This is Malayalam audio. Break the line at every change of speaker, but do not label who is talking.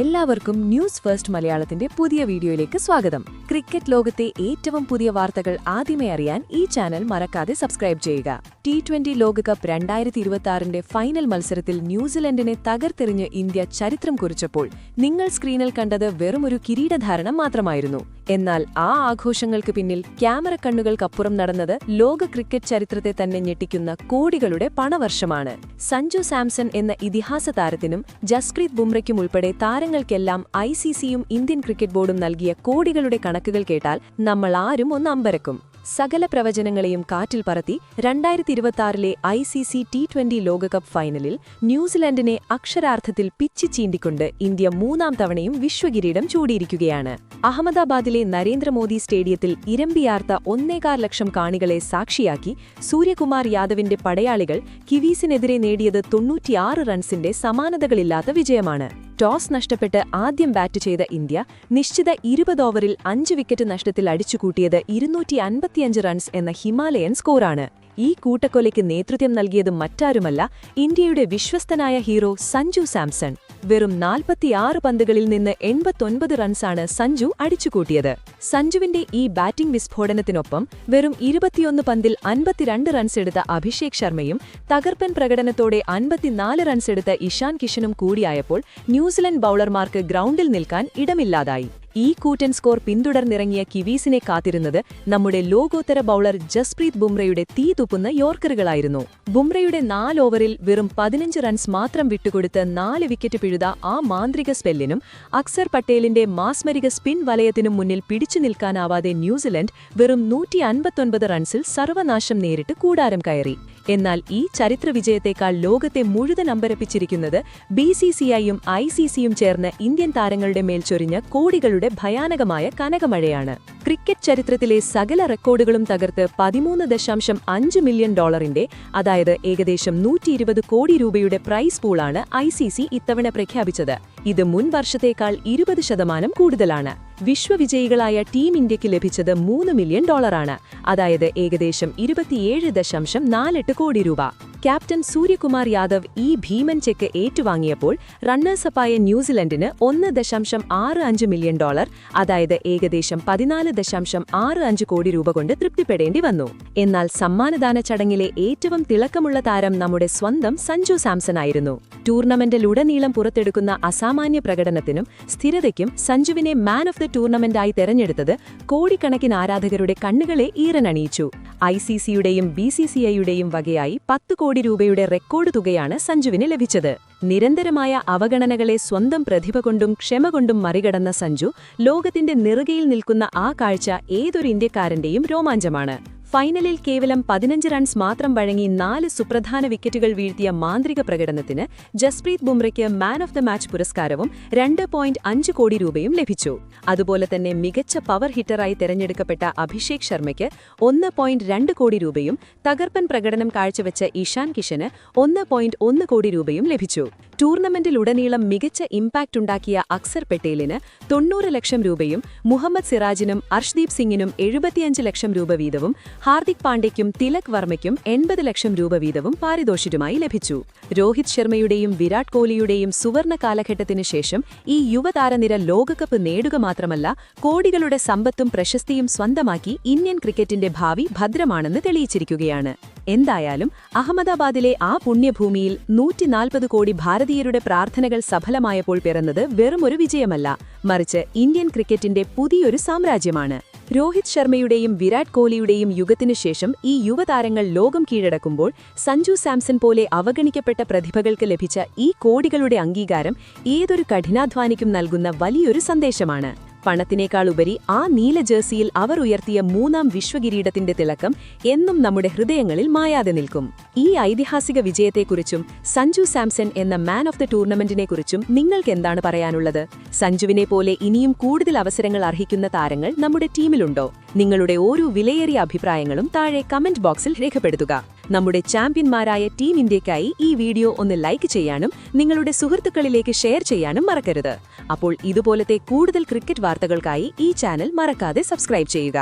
എല്ലാവർക്കും ന്യൂസ് ഫസ്റ്റ് മലയാളത്തിന്റെ പുതിയ വീഡിയോയിലേക്ക് സ്വാഗതം. ക്രിക്കറ്റ് ലോകത്തെ ഏറ്റവും പുതിയ വാർത്തകൾ ആദ്യമേ അറിയാൻ ഈ ചാനൽ മറക്കാതെ സബ്സ്ക്രൈബ് ചെയ്യുക. T20 ലോകകപ്പ് 2026ന്റെ ഫൈനൽ മത്സരത്തിൽ ന്യൂസിലൻഡിനെ തകർത്തെറിഞ്ഞ് ഇന്ത്യ ചരിത്രം കുറിച്ചപ്പോൾ നിങ്ങൾ സ്ക്രീനിൽ കണ്ടത് വെറുമൊരു കിരീടധാരണം മാത്രമായിരുന്നു. എന്നാൽ ആ ആഘോഷങ്ങൾക്ക് പിന്നിൽ ക്യാമറ കണ്ണുകൾക്കപ്പുറം നടന്നത് ലോക ക്രിക്കറ്റ് ചരിത്രത്തെ തന്നെ ഞെട്ടിക്കുന്ന കോടികളുടെ പണവർഷമാണ്. സഞ്ജു സാംസൺ എന്ന ഇതിഹാസ താരത്തിനും ജസ്പ്രീത് ബുംറയ്ക്കും ഉൾപ്പെടെ താരങ്ങൾക്കെല്ലാം ICCയും ഇന്ത്യൻ ക്രിക്കറ്റ് ബോർഡും നൽകിയ കോടികളുടെ കണക്കുകൾ കേട്ടാൽ നമ്മൾ ആരും ഒന്ന് അമ്പരക്കും. സകല പ്രവചനങ്ങളെയും കാറ്റിൽ പറത്തി 2026ലെ ICC T20 ലോകകപ്പ് ഫൈനലിൽ ന്യൂസിലൻഡിനെ അക്ഷരാർത്ഥത്തിൽ പിച്ചി ചീണ്ടിക്കൊണ്ട് ഇന്ത്യ മൂന്നാം തവണയും വിശ്വകിരീടം ചൂടിയിരിക്കുകയാണ്. അഹമ്മദാബാദിലെ നരേന്ദ്രമോദി സ്റ്റേഡിയത്തിൽ ഇരമ്പിയാർത്ത 1.25 ലക്ഷം കാണികളെ സാക്ഷിയാക്കി സൂര്യകുമാർ യാദവിന്റെ പടയാളികൾ കിവീസിനെതിരെ നേടിയത് 96 റൺസിന്റെ സമാനതകളില്ലാത്ത വിജയമാണ്. ടോസ് നഷ്ടപ്പെട്ട് ആദ്യം ബാറ്റ് ചെയ്ത ഇന്ത്യ നിശ്ചിത 20 ഓവറിൽ 5 വിക്കറ്റ് നഷ്ടത്തിൽ അടിച്ചുകൂട്ടിയത് 255 റൺസ് എന്ന ഹിമാലയൻ സ്കോറാണ്. ഈ കൂട്ടക്കൊലയ്ക്ക് നേതൃത്വം നൽകിയത് മറ്റാരുമല്ല, ഇന്ത്യയുടെ വിശ്വസ്തനായ ഹീറോ സഞ്ജു സാംസൺ. വെറും 46 പന്തുകളിൽ നിന്ന് 89 റൺസാണ് സഞ്ജു അടിച്ചുകൂട്ടിയത്. സഞ്ജുവിന്റെ ഈ ബാറ്റിംഗ് വിസ്ഫോടനത്തിനൊപ്പം വെറും 21 പന്തിൽ 52 റൺസ് എടുത്ത അഭിഷേക് ശർമ്മയും തകർപ്പൻ പ്രകടനത്തോടെ 54 റൺസ് എടുത്ത ഇഷാൻ കിഷനും കൂടിയായപ്പോൾ ന്യൂസിലൻഡ് ബൌളർമാർക്ക് ഗ്രൗണ്ടിൽ നിൽക്കാൻ ഇടമില്ലാതായി. ഈ കൂറ്റൻ സ്കോർ പിന്തുടർന്നിറങ്ങിയ കിവീസിനെ കാത്തിരുന്നത് നമ്മുടെ ലോകോത്തര ബൌളർ ജസ്പ്രീത് ബുംറയുടെ തീതുപ്പുന്ന യോർക്കറുകളായിരുന്നു. ബുംറയുടെ 4 ഓവറിൽ വെറും 15 റൺസ് മാത്രം വിട്ടുകൊടുത്ത് 4 വിക്കറ്റ് പിഴുത ആ മാന്ത്രിക സ്പെല്ലിനും അക്സർ പട്ടേലിന്റെ മാസ്മരിക സ്പിൻ വലയത്തിനും മുന്നിൽ പിടിച്ചു നിൽക്കാനാവാതെ ന്യൂസിലൻഡ് വെറും 159 റൺസിൽ സർവനാശം നേരിട്ട് കൂടാരം കയറി. എന്നാൽ ഈ ചരിത്ര വിജയത്തേക്കാൾ ലോകത്തെ മുഴുവൻ അമ്പരപ്പിച്ചിരിക്കുന്നത് BCCIയും ICCയും ചേർന്ന് ഇന്ത്യൻ താരങ്ങളുടെ മേൽ ചൊരിഞ്ഞ കോടികളുടെ ഭയാനകമായ കനകമഴയാണ്. ക്രിക്കറ്റ് ചരിത്രത്തിലെ സകല റെക്കോർഡുകളും തകർത്ത് $13.5 മില്യൺ, അതായത് ഏകദേശം 120 കോടി രൂപയുടെ പ്രൈസ് പൂളാണ് ICC ഇത്തവണ പ്രഖ്യാപിച്ചത്. ഇത് മുൻ വർഷത്തേക്കാൾ 20% കൂടുതലാണ്. വിശ്വവിജയികളായ ടീം ഇന്ത്യയ്ക്ക് ലഭിച്ചത് $3 മില്യൺ, അതായത് ഏകദേശം 27.48 കോടി രൂപ. ക്യാപ്റ്റൻ സൂര്യകുമാർ യാദവ് ഈ ഭീമൻ ചെക്ക് ഏറ്റുവാങ്ങിയപ്പോൾ റണ്ണേഴ്സപ്പായ ന്യൂസിലൻഡിന് $1.65 മില്യൺ, അതായത് ഏകദേശം 14.65 കോടി രൂപ കൊണ്ട് തൃപ്തിപ്പെടേണ്ടി വന്നു. എന്നാൽ സമ്മാനദാന ചടങ്ങിലെ ഏറ്റവും തിളക്കമുള്ള താരം നമ്മുടെ സ്വന്തം സഞ്ജു സാംസൺ ആയിരുന്നു. ടൂർണമെന്റിലുടനീളം പുറത്തെടുക്കുന്ന അസാമാന്യ പ്രകടനത്തിനും സ്ഥിരതയ്ക്കും സഞ്ജുവിനെ മാൻ ഓഫ് ദ ടൂർണമെന്റായി തെരഞ്ഞെടുത്തത് കോടിക്കണക്കിന് ആരാധകരുടെ കണ്ണുകളെ ഈറനണിയിച്ചു. ICCയുടെയും BCCIയുടെയും വകയായി 10 കോടി രൂപയുടെ റെക്കോർഡ് തുകയാണ് സഞ്ജുവിന് ലഭിച്ചത്. നിരന്തരമായ അവഗണനകളെ സ്വന്തം പ്രതിഭ കൊണ്ടും ക്ഷമ കൊണ്ടും മറികടന്ന സഞ്ജു ലോകത്തിന്റെ നെറുകയിൽ നിൽക്കുന്ന ആ കാഴ്ച ഏതൊരു ഇന്ത്യക്കാരന്റെയും രോമാഞ്ചമാണ്. ഫൈനലിൽ കേവലം 15 റൺസ് മാത്രം വഴങ്ങി 4 സുപ്രധാന വിക്കറ്റുകൾ വീഴ്ത്തിയ മാന്ത്രിക പ്രകടനത്തിന് ജസ്പ്രീത് ബുംറയ്ക്ക് മാൻ ഓഫ് ദ മാച്ച് പുരസ്കാരവും 2.5 കോടി രൂപയും ലഭിച്ചു. അതുപോലെ തന്നെ മികച്ച പവർ ഹിറ്ററായി തെരഞ്ഞെടുക്കപ്പെട്ട അഭിഷേക് ശർമ്മയ്ക്ക് 1.2 കോടി രൂപയും തകർപ്പൻ പ്രകടനം കാഴ്ചവെച്ച ഇഷാൻ കിഷന് 1.1 കോടി രൂപയും ലഭിച്ചു. ടൂർണമെന്റിലുടനീളം മികച്ച ഇംപാക്ട് ഉണ്ടാക്കിയ അക്സർ പട്ടേലിന് 90 ലക്ഷം രൂപയും മുഹമ്മദ് സിറാജിനും അർഷ്ദീപ് സിംഗിനും 75 ലക്ഷം രൂപ വീതവും ഹാർദിക് പാണ്ഡ്യയ്ക്കും തിലക് വർമ്മയ്ക്കും 80 ലക്ഷം രൂപ വീതവും പാരിതോഷികമായി ലഭിച്ചു. രോഹിത് ശർമ്മയുടെയും വിരാട് കോഹ്ലിയുടെയും സുവർണ കാലഘട്ടത്തിനു ശേഷം ഈ യുവതാരനിര ലോകകപ്പ് നേടുക മാത്രമല്ല, കോടികളുടെ സമ്പത്തും പ്രശസ്തിയും സ്വന്തമാക്കി ഇന്ത്യൻ ക്രിക്കറ്റിന്റെ ഭാവി ഭദ്രമാണെന്ന് തെളിയിച്ചിരിക്കുകയാണ്. എന്തായാലും അഹമ്മദാബാദിലെ ആ പുണ്യഭൂമിയിൽ 140 കോടി ഭാരതീയരുടെ പ്രാർത്ഥനകൾ സഫലമായപ്പോൾ പിറന്നത് വെറുമൊരു വിജയമല്ല, മറിച്ച് ഇന്ത്യൻ ക്രിക്കറ്റിന്റെ പുതിയൊരു സാമ്രാജ്യമാണ്. രോഹിത് ശർമ്മയുടെയും വിരാട് കോഹ്ലിയുടെയും യുഗത്തിനുശേഷം ഈ യുവതാരങ്ങൾ ലോകം കീഴടക്കുമ്പോൾ സഞ്ജു സാംസൺ പോലെ അവഗണിക്കപ്പെട്ട പ്രതിഭകൾക്ക് ലഭിച്ച ഈ കോടികളുടെ അംഗീകാരം ഏതൊരു കഠിനാധ്വാനിക്കും നൽകുന്ന വലിയൊരു സന്ദേശമാണ്. പണത്തിനേക്കാളുപരി ആ നീല ജേഴ്സിയിൽ അവർ ഉയർത്തിയ മൂന്നാം വിശ്വകിരീടത്തിന്റെ തിളക്കം എന്നും നമ്മുടെ ഹൃദയങ്ങളിൽ മായാതെ നിൽക്കും. ഈ ഐതിഹാസിക വിജയത്തെക്കുറിച്ചും സഞ്ജു സാംസൺ എന്ന മാൻ ഓഫ് ദ ടൂർണമെന്റിനെക്കുറിച്ചും നിങ്ങൾക്ക് എന്താണ് പറയാനുള്ളത്? സഞ്ജുവിനെ പോലെ ഇനിയും കൂടുതൽ അവസരങ്ങൾ അർഹിക്കുന്ന താരങ്ങൾ നമ്മുടെ ടീമിലുണ്ടോ? നിങ്ങളുടെ ഓരോ വിലയേറിയ അഭിപ്രായങ്ങളും താഴെ കമന്റ് ബോക്സിൽ രേഖപ്പെടുത്തുക. നമ്മുടെ ചാമ്പ്യന്മാരായ ടീം ഇന്ത്യയ്ക്കായി ഈ വീഡിയോ ഒന്ന് ലൈക്ക് ചെയ്യാനും നിങ്ങളുടെ സുഹൃത്തുക്കളിലേക്ക് ഷെയർ ചെയ്യാനും മറക്കരുത്. അപ്പോൾ ഇതുപോലത്തെ കൂടുതൽ ക്രിക്കറ്റ് വാർത്തകൾക്കായി ഈ ചാനൽ മറക്കാതെ സബ്സ്ക്രൈബ് ചെയ്യുക.